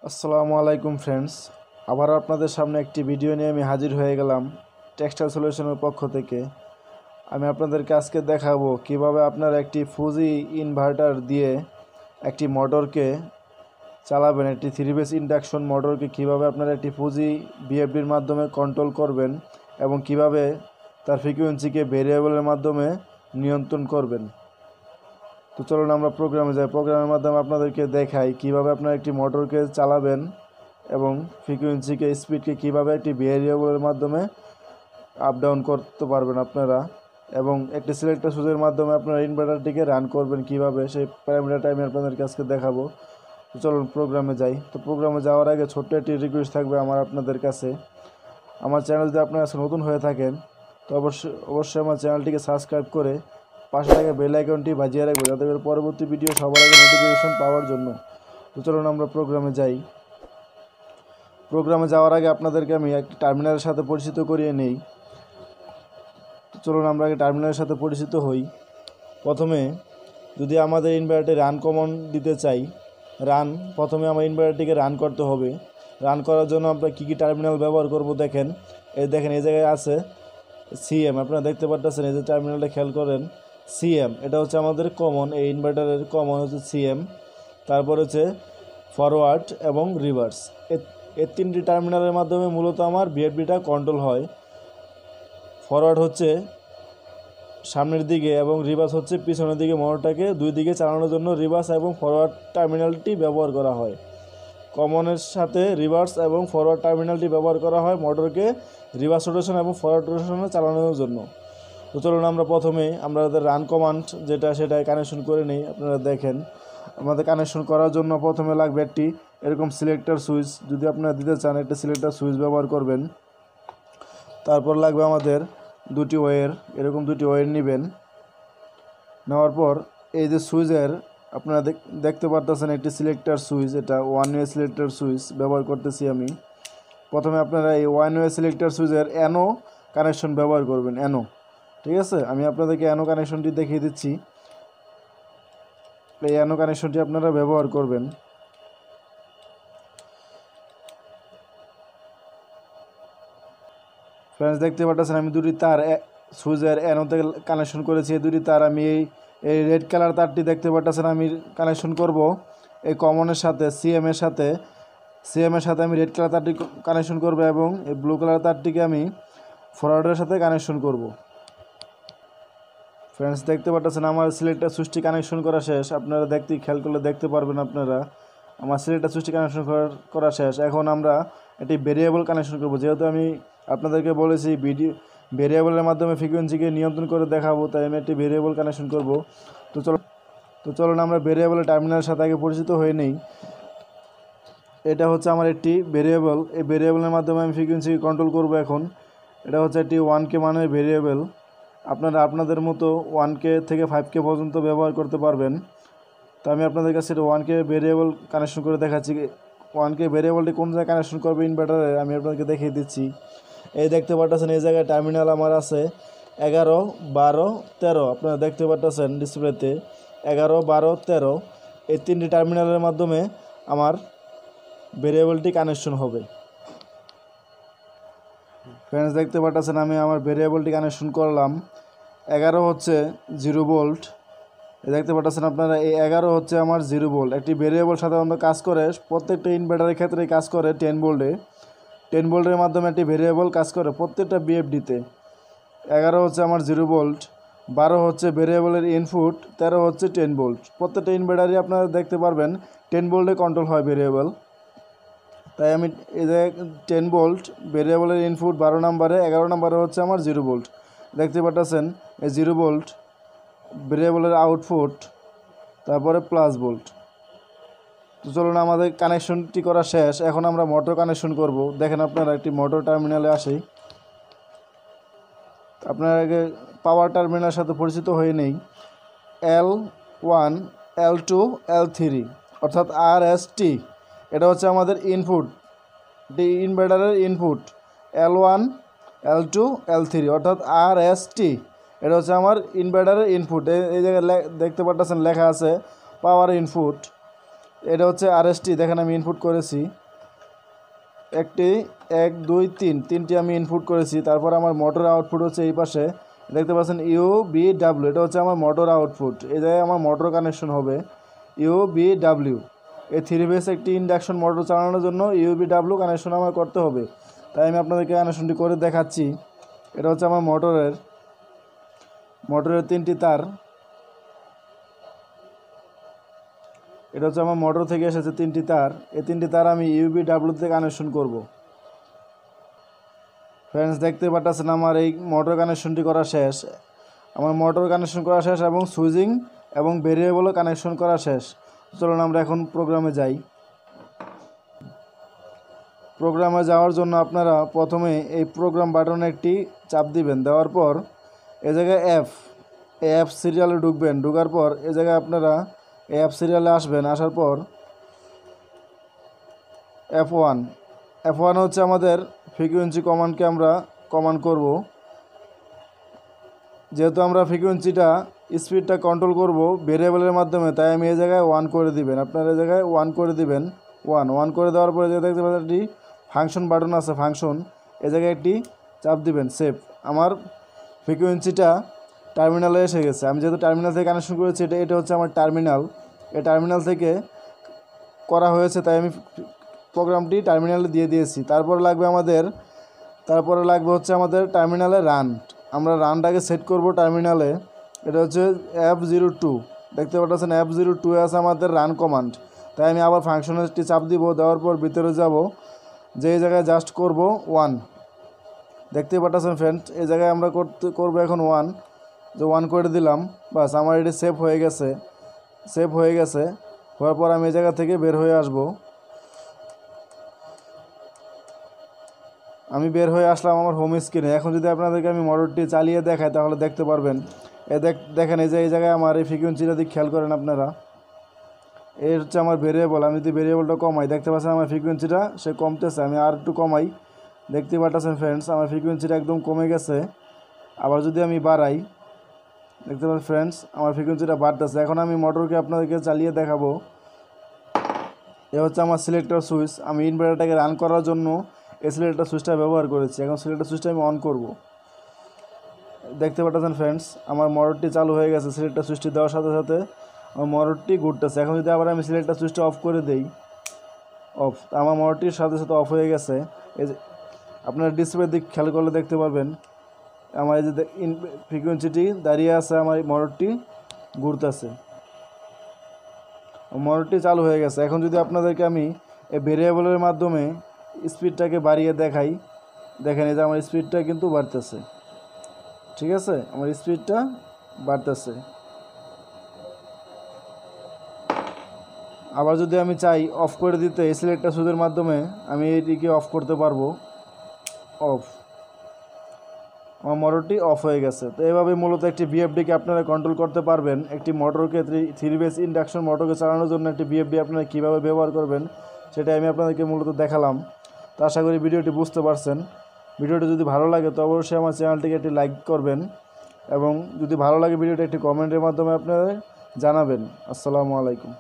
আসসালামু আলাইকুম ফ্রেন্ডস, আবার আপনাদের সামনে একটি ভিডিও নিয়ে আমি হাজির হয়ে গেলাম টেক্সটাইল সলিউশনের পক্ষ থেকে। আমি আপনাদেরকে আজকে দেখাবো কিভাবে আপনারা একটি ফুজি ইনভার্টার দিয়ে একটি মোটরকে চালাবেন। একটি 3 ফেজ ইন্ডাকশন মোটরকে কিভাবে আপনারা একটি ফুজি বিএফডির মাধ্যমে কন্ট্রোল করবেন এবং কিভাবে তার ফ্রিকোয়েন্সিকে ভেরিয়েবলের মাধ্যমে নিয়ন্ত্রণ করবেন। তো চলুন আমরা প্রোগ্রামে যাই। প্রোগ্রামের মাধ্যমে আপনাদেরকে দেখাই কিভাবে আপনারা একটি মোটরকে চালাবেন এবং ফ্রিকোয়েন্সিকে স্পিডকে কিভাবে একটি ভেরিয়েবলের মাধ্যমে আপ ডাউন করতে পারবেন আপনারা, এবং একটি সিলেক্টর সুইচের মাধ্যমে আপনারা ইনভার্টারটিকে রান করবেন কিভাবে, সেই প্যারামিটারটা আমি আপনাদেরকে আজকে দেখাবো। তো চলুন প্রোগ্রামে যাই। তো প্রোগ্রামে যাওয়ার আগে ছোট্ট একটি রিকোয়েস্ট থাকবে আমার আপনাদের কাছে। আমার চ্যানেল যদি আপনারা নতুন হয়ে থাকেন তো অবশ্যই আমার চ্যানেলটিকে সাবস্ক্রাইব করে পাশে থাকা বেল আইকনটি বাজিয়ে রাখবেন, যাতে করে পরবর্তী ভিডিও সবার আগে নোটিফিকেশন পাওয়ার জন্য। তো চলুন আমরা প্রোগ্রামে যাই। প্রোগ্রামে যাওয়ার আগে আপনাদেরকে আমি একটি টার্মিনালের সাথে পরিচিত করিয়ে নেই। তো চলুন আমরা আগে টার্মিনালের সাথে পরিচিত হই। প্রথমে যদি আমাদের ইনভার্টারটি রান কমান্ড দিতে চাই, প্রথমে আমার ইনভার্টারটিকে রান করতে হবে। রান করার জন্য আমরা কী টার্মিনাল ব্যবহার করব দেখেন এই জায়গায় আছে সিএম। আপনারা দেখতে পাচ্ছেন এই যে টার্মিনালটা খেয়াল করেন, সিএম এটা হচ্ছে আমাদের কমন, এই ইনভার্টারের কমন হচ্ছে সিএম। তারপর হচ্ছে ফরওয়ার্ড এবং রিভার্স, এই তিনটি টার্মিনালের মাধ্যমে মূলত আমার বিএফডিটা কন্ট্রোল হয়। ফরওয়ার্ড হচ্ছে সামনের দিকে এবং রিভার্স হচ্ছে পিছনের দিকে। মোটরটাকে দুই দিকে চালানোর জন্য রিভার্স এবং ফরওয়ার্ড টার্মিনালটি ব্যবহার করা হয়। কমনের সাথে রিভার্স এবং ফরওয়ার্ড টার্মিনালটি ব্যবহার করা হয় মোটরকে রিভার্স রোটেশন এবং ফরওয়ার্ড রোটেশনে চালানোর জন্য। তো চলুন আমরা প্রথমে আমাদের রান কমান্ড সেটা কানেকশন করে নিই। আপনারা দেখেন আমাদের কানেকশন করার জন্য প্রথমে লাগবে একটি এরকম সিলেক্টর সুইচ। যদি আপনারা দিতে চান একটা সিলেক্টর সুইচ ব্যবহার করবেন। তারপর লাগবে আমাদের দুটি ওয়্যার, এরকম দুটি ওয়্যার নেবেন। নেওয়ার পর এই যে সুইচের আপনারা দেখতে পারতেছেন একটি সিলেক্টর সুইচ, এটা ওয়ান ওয়ে সিলেক্টর সুইচ ব্যবহার করতেছি আমি। প্রথমে আপনারা এই ওয়ান ওয়ে সিলেক্টর সুইচের অ্যানো কানেকশন ব্যবহার করবেন, অ্যানো। ঠিক আছে, আমি আপনাদেরকে অ্যানো কানেকশনটি দেখিয়ে দিচ্ছি। এই অ্যানো কানেকশনটি আপনারা ব্যবহার করবেন। ফ্রেন্ডস দেখতে পাচ্ছেন আমি দুটি তার সুইচের অ্যানোতে কানেকশন করেছি। এই দুটি তার আমি এই রেড কালার তারটি দেখতে পাচ্ছেন আমি কানেকশন করব এই কমনের সাথে, সিএমের সাথে আমি রেড কালার তারটি কানেকশন করব এবং এই ব্লু কালার তারটিকে আমি ফরওয়ার্ডের সাথে কানেকশন করব। ফ্রেন্ডস দেখতে পাচ্ছেন আমার সিলেক্টর সুইচটি কানেকশন করা শেষ। আপনারা খেয়াল করলে দেখতে পারবেন আপনারা আমার সিলেক্টর সুইচটি কানেকশন করা শেষ। এখন আমরা একটি ভেরিয়েবল কানেকশন করব। যেহেতু আমি আপনাদেরকে বলেছি ভেরিয়েবলের মাধ্যমে ফ্রিকোয়েন্সিকে নিয়ন্ত্রণ করে দেখাবো, তাই আমি একটি ভেরিয়েবল কানেকশন করব। তো চলুন আমরা ভেরিয়েবলের টার্মিনালের সাথে আগে পরিচিত হয়ে নেই। এটা হচ্ছে আমার একটি ভেরিয়েবল, এই ভেরিয়েবলের মাধ্যমে আমি ফ্রিকোয়েন্সিকে কন্ট্রোল করব। এখন এটা হচ্ছে একটি 1K মানের ভেরিয়েবল। আপনারা আপনাদের মতো 1K থেকে 5K পর্যন্ত ব্যবহার করতে পারবেন। তো আমি আপনাদের কাছে 1K ভেরিয়েবল কানেকশন করে দেখাচ্ছি। 1K ভেরিয়েবলটি কোন জায়গায় কানেকশন করবে ইনভার্টারে আমি আপনাদেরকে দেখিয়ে দিচ্ছি। এই দেখতে পাচ্ছেন এই জায়গায় টার্মিনাল আমার আছে 11, 12, 13। আপনারা দেখতে পাচ্ছেন ডিসপ্লেতে 11, 12, 13 এই তিনটি টার্মিনালের মাধ্যমে আমার ভেরিয়েবলটি কানেকশন হবে। ফ্রেন্ডস দেখতে পাচ্ছেন আমি আমার ভেরিয়েবলটি কানেকশন করলাম। 11 হচ্ছে 0 ভোল্ট। দেখতে পাচ্ছেন আপনারা এই 11 হচ্ছে আমার 0 ভোল্ট। একটি ভেরিয়েবল সাধারণত কাজ করে প্রত্যেকটা ইনভার্টারের ক্ষেত্রে কাজ করে 10 ভোল্টে। 10 ভোল্টের মাধ্যমে একটি ভেরিয়েবল কাজ করে প্রত্যেকটা বিএফডিতে। 11 হচ্ছে আমার 0 ভোল্ট, 12 হচ্ছে ভেরিয়েবলের ইনপুট, 13 হচ্ছে 10 ভোল্ট। প্রত্যেকটা ইনভার্টারই আপনারা দেখতে পারবেন 10 ভোল্টে কন্ট্রোল হয় ভেরিয়েবল। তাই আমি এই যে 10 ভোল্ট ভেরিয়েবলের ইনপুট 12 নম্বরে, 11 নম্বরে হচ্ছে আমার 0 ভোল্ট। দেখতে পাচ্ছেন এই 0 ভোল্ট ভেরিয়েবলের আউটপুট, তারপরে প্লাস ভোল্ট। তো চলুন আমাদের কানেকশনটি করা শেষ। এখন আমরা মোটর কানেকশন করব। দেখেন আপনারা একটি মোটর টার্মিনালে আসি। আপনারা আগে পাওয়ার টার্মিনালের সাথে পরিচিত হয়ে নেই। L1, L2, L3 অর্থাৎ RST এটা হচ্ছে আমাদের input, ইনভার্টারের input. L1, L2, L3 অর্থাৎ RST এটা হচ্ছে আমার ইনভার্টারের ইনপুট। এই জায়গায় দেখতে পাচ্ছেন লেখা আছে পাওয়ার ইনপুট। এটা হচ্ছে আরএসটি, দেখেন আমি ইনপুট করেছি একটি 1 2 3 তিনটি আমি ইনপুট করেছি। তারপর আমার মোটর আউটপুট হচ্ছে এই পাশে দেখতে পাচ্ছেন UBW, এটা হচ্ছে আমার মোটর আউটপুট। এই জায়গায় আমার মোটর কানেকশন হবে UBW। এই 3 ফেজ একটি ইন্ডাকশন মোটর চালানোর জন্য UBW কানেকশন আমার করতে হবে, তাই আমি আপনাদেরকে কানেকশনটি করে দেখাচ্ছি। এটা হচ্ছে আমার মোটরের 3টি তার, এটা হচ্ছে আমার মোটর থেকে এসেছে 3টি তার। এই 3টি তার আমি UBW-তে কানেকশন করব। ফ্রেন্ডস দেখতে পাচ্ছেন আমার এই মোটর কানেকশনটি করা শেষ। আমার মোটর কানেকশন করা শেষ এবং সুইচিং এবং ভেরিয়েবলও কানেকশন করা শেষ। চলুন আমরা এখন প্রোগ্রামে যাই। প্রোগ্রামে যাওয়ার জন্য আপনারা প্রথমে এই প্রোগ্রাম বাটনে একটি চাপ দিবেন, দেওয়ার পর এ জায়গায় অ্যাপ সিরিয়ালে ঢুকবেন। ঢোকার পর এ জায়গায় আপনারা অ্যাপ সিরিয়ালে আসবেন। আসার পর F1 হচ্ছে আমাদের ফ্রিকোয়েন্সি কমান্ডকে আমরা কমান্ড করব। যেহেতু আমরা ফ্রিকোয়েন্সিটা স্পিডটা কন্ট্রোল করব ভেরিয়েবলের মাধ্যমে, তাই আমি এই জায়গায় 1 করে দিবেন। আপনারা এই জায়গায় 1 করে দিবেন। 1 করে দেওয়ার পরে যে দেখতে পাচ্ছেন একটি ফাংশন বাটন আছে, ফাংশন, এই জায়গায় একটি চাপ দিবেন সেভ। আমার ফ্রিকোয়েন্সিটা টার্মিনালে এসে গেছে। আমি যেহেতু টার্মিনাল থেকে কানেকশন করেছি, এটা হচ্ছে আমার টার্মিনাল। এই টার্মিনাল থেকে করা হয়েছে, তাই আমি প্রোগ্রামটি টার্মিনালে দিয়ে দিয়েছি। তারপরে লাগবে হচ্ছে আমাদের টার্মিনালে রান। আমরা রানটাকে সেট করব টার্মিনালে। এটা হচ্ছে F02, দেখতে পাচ্ছেন F02 আছে আমাদের রান কমান্ড। তাই আমি আবার ফাংশনালিটি চাপ দিব, দেওয়ার পর ভিতরে যাব, যে এই জায়গায় জাস্ট করব 1। দেখতে পাচ্ছেন ফ্রেন্ড, এই জায়গায় আমরা করব এখন 1, যে 1 করে দিলাম। বাস আমার এটি সেভ হয়ে গেছে। হওয়ার পর আমি এই জায়গা থেকে বের হয়ে আসব। আমি বের হয়ে আসলাম আমার হোম স্ক্রিনে। এখন যদি আপনাদেরকে আমি মোটরটি চালিয়ে দেখাই তাহলে দেখতে পারবেন। দেখেন এই যে এই জায়গায় আমার এই ফ্রিকোয়েন্সিটা দিকে খেয়াল করেন আপনারা। এই হচ্ছে আমার ভেরিয়েবল। আমি যদি ভেরিয়েবলটা কমাই, দেখতে পাচ্ছেন আমার ফ্রিকোয়েন্সিটা সে কমতেছে। আমি আর একটু কমাই, দেখতে পাচ্ছেন ফ্রেন্ডস আমার ফ্রিকোয়েন্সিটা একদম কমে গেছে। আবার যদি আমি বাড়াই, দেখতে পাচ্ছেন ফ্রেন্ডস আমার ফ্রিকোয়েন্সিটা বাড়তেছে। এখন আমি মোটরকে আপনাদেরকে চালিয়ে দেখাবো। এ হচ্ছে আমার সিলেক্টর সুইচ। আমি ইনভার্টারটাকে রান করার জন্য এই সিলেক্টর সুইচটা ব্যবহার করেছি। এখন সিলেক্টর সুইচটা আমি অন করব। দেখতে পাচ্ছেন ফ্রেন্ডস আমার মোটরটি চালু হয়ে গেছে। সিলেক্টর সুইচটি দেওয়ার সাথে সাথে আমার মোটরটি ঘুরতেছে। এখন যদি আবার আমি সিলেক্টর সুইচটা অফ করে দেই, আমার মোটরটির সাথে সাথে অফ হয়ে গেছে। এই যে আপনার ডিসপ্লের দিক খেয়াল করলে দেখতে পারবেন আমার এই যে ফ্রিকোয়েন্সিটি দাঁড়িয়ে আছে, আমার মোটরটি ঘুরতেছে, মোটরটি চালু হয়ে গেছে। এখন যদি আপনাদেরকে আমি এই ভেরিয়েবলের মাধ্যমে স্পিডটাকে বাড়িয়ে দেখাই, দেখেন এই যে আমার স্পিডটা কিন্তু বাড়তেছে। ঠিক আছে, আমার স্পিডটা বাড়তেছে। আবার যদি আমি চাই অফ করে দিতে, এই সিলেক্টর সুইচের মাধ্যমে আমি এটিকে অফ করতে পারবো। আমার মোটরটি অফ হয়ে গেছে। তো এইভাবে মূলত একটি বিএফডিকে আপনারা কন্ট্রোল করতে পারবেন। একটি মোটরকে 3 ফেজ ইন্ডাকশন মোটরকে চালানোর জন্য একটি বিএফডি আপনারা কীভাবে ব্যবহার করবেন সেটা আমি আপনাদেরকে মূলত দেখালাম। তো আশা করি ভিডিওটি বুঝতে পারছেন। ভিডিওটি যদি ভালো লাগে তো অবশ্যই আমার চ্যানেলটিকে একটি লাইক করবেন এবং যদি ভালো লাগে ভিডিওটি একটি কমেন্টের মাধ্যমে আপনারা জানাবেন। আসসালামু আলাইকুম।